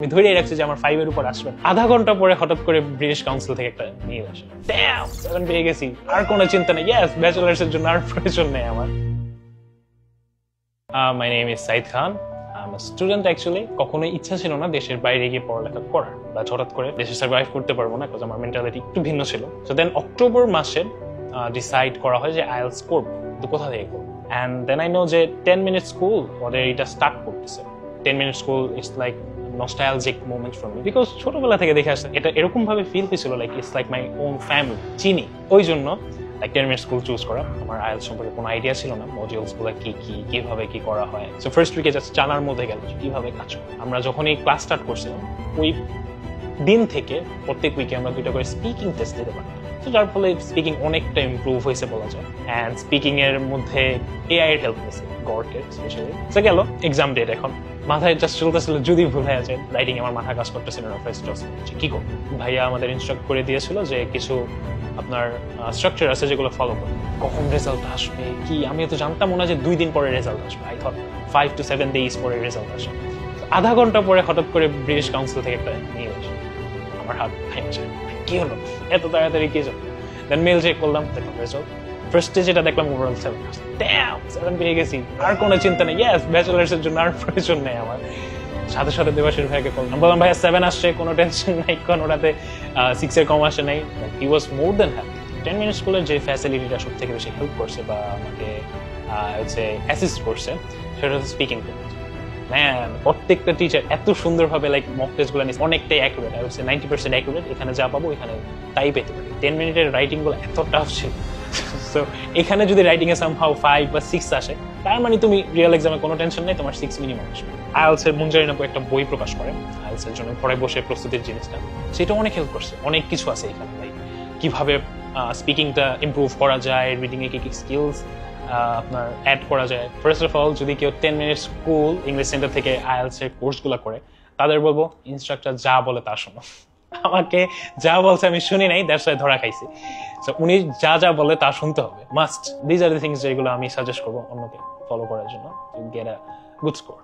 আমি ধরেই রাখছি যে আমার 5 এর উপর আসবে। আধা ঘন্টা পরে হঠাৎ করে ব্রিটিশ কাউন্সিল থেকে একটা মেইল আসে, ড্যাম 7 পেয়ে গেছি, আর কোনো চিন্তা নেই, ইয়েস ব্যাচেলার্স এর জন্য আর প্রয়োজন নেই আমার। My name is Saeed Khan, I am a student. Actually কখনোই ইচ্ছা ছিল না দেশের বাইরে গিয়ে পড়ালেখা করার, বা হঠাৎ করে দেশে সার্ভাইভ করতে পারবো না, বিকজ আমার মেন্টালিটি একটু ভিন্ন ছিল। সো দেন অক্টোবর মাসে ডিসাইড করা হয় যে আইএলটিএস করবো, কিন্তু কোথা থেকে করবো। অ্যান্ড দেন আই নো যে 10 মিনিট স্কুল ওদের এটা স্টার্ট করতেছে। 10 minute school it's like nostalgic moment for me, because ছোটবেলা থেকে দেখে আসছে এটা এরকম ভাবে ফিল হয়েছিল like it's like my own family, চিনি। ওই জন্য লাইক 10 মিনিট স্কুল চুজ করা। আমার আইএলটিএস সম্পর্কে কোনো আইডিয়া ছিল না, মডিউলস গুলো কি কি কিভাবে কি করা হয়। সো ফার্স্ট উইকে জাস্ট জানার মধ্যে গেল কিভাবে কাজ করে। আমরা যখনই ক্লাস স্টার্ট করছিলাম ওই দিন থেকে প্রত্যেক উইকে আমরা 2টা করে স্পিকিং টেস্ট দিতে পারতাম, যার ফলে স্পিকিং অনেকটা ইমপ্রুভ হয়েছে বলা যায়। অ্যান্ড স্পিকিং এর মধ্যে এআই এর হেল্প হয়েছে, গর্কের স্পেশালি। সে গেল এক্সাম ডেট, এখন মাথায় জাস্ট চলতেছিল যদি ভুল হয়ে যায়, রাইটিং আমার মাথা কাজ করতেছিল না। ফার্স্ট কি করবো, ভাইয়া আমাদের ইনস্ট্রাক্ট করে দিয়েছিল যে কিছু আপনার স্ট্রাকচার আছে যেগুলো ফলো করবে, কখন রেজাল্ট আসবে কি আমি তো জানতাম না যে 2 দিন পরে রেজাল্ট আসবে। আই থট 5 to 7 days পরে রেজাল্ট আসবে। আধা ঘন্টা পরে হঠাৎ করে ব্রিটিশ কাউন্সিল থেকে একটা মেইল আসে, আমার হাত ভেঙে যায়, কি হলো এত তাড়াতাড়ি কি জন্য। দেন মেইল চেক করলাম, দেখলাম রেজাল্ট। ফার্স্টে যেটা দেখলাম ওভারঅল 7 পেয়ে গেছি, আর কোনো চিন্তা নেই, ইয়েস ব্যাচেলার্স এর জন্য আর প্রয়োজন নেই আমার। সাথে সাথে দেবাশিস ভাইকে করলাম, বললাম ভাইয়া 7 আসছে, কোনো টেনশন নাই, কারণ ওটাতে 6 এর কম আসে নাই। হি ওয়াজ মোর দেন হ্যাপি। 10 মিনিট স্কুলের যে ফ্যাসিলিটিটা সব থেকে বেশি হেল্প করছে বা আমাকে অ্যাসিস্ট করছে সেটা হচ্ছে স্পিকিং। ম্যান, প্রত্যেকটা টিচার এত সুন্দরভাবে লাইক মক টেস্ট গুলো নিচ্ছে, অনেকটাই accurate. I would say 90% accurate. এখানে যা পাবো এখানে তাই পেতে পারি। 10 মিনিটের রাইটিং গুলো এত টাফ ছিল। সো এখানে যদি রাইটিং এ সামহাউ 5 বা 6 আসে, তার মানে তুমি রিয়েল এক্সামে কোনো টেনশন নেই, তোমার 6 মিনিমাম আসবে। আইএলটিএস এর মুঞ্জারিন আপু একটা বই প্রকাশ করে আইএলটিএস এর জন্য, ঘরে বসে প্রস্তুতির জিনিসটা, সেটা অনেক হেল্প করছে। অনেক কিছু আছে এখানে, লাইক কিভাবে স্পিকিংটা ইমপ্রুভ করা যায়, রিডিং এ কি কি স্কিলস আপনার অ্যাড করা যায়। ফার্স্ট অফ অল, যদি কেউ 10 মিনিট স্কুল ইংলিশ সেন্টার থেকে আইএলটিএস এর কোর্সগুলো করে, তাদের বলবো ইনস্ট্রাক্টর যা বলে তা শোনো। আমাকে যা বলছে আমি শুনি নাই, দ্যাটস ওয়াই ধরা খাইছি। সো উনি যা যা বলে তা শুনতে হবে, must. This are the things যেগুলো আমি সাজেস্ট করবো অন্যকে ফলো করার জন্য to get a good score.